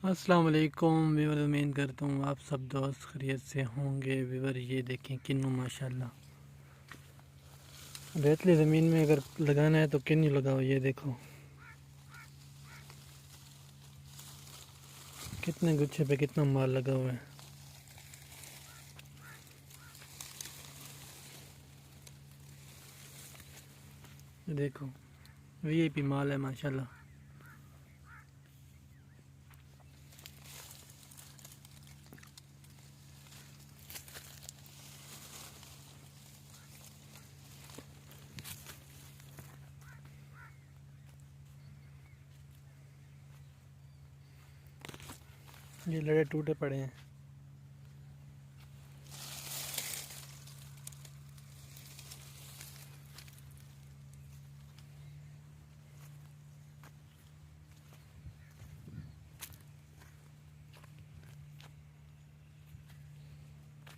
अस्सलाम वालेकुम वीवर, उम्मीद करता हूँ आप सब दोस्त खैरियत से होंगे। वीवर ये देखें किन्नू माशाल्लाह रेतली ज़मीन में अगर लगाना है तो किन्नू लगाओ। ये देखो कितने गुच्छे पे कितना माल लगा हुआ है। देखो वीआईपी माल है माशाल्लाह। ये लड़े टूटे पड़े हैं।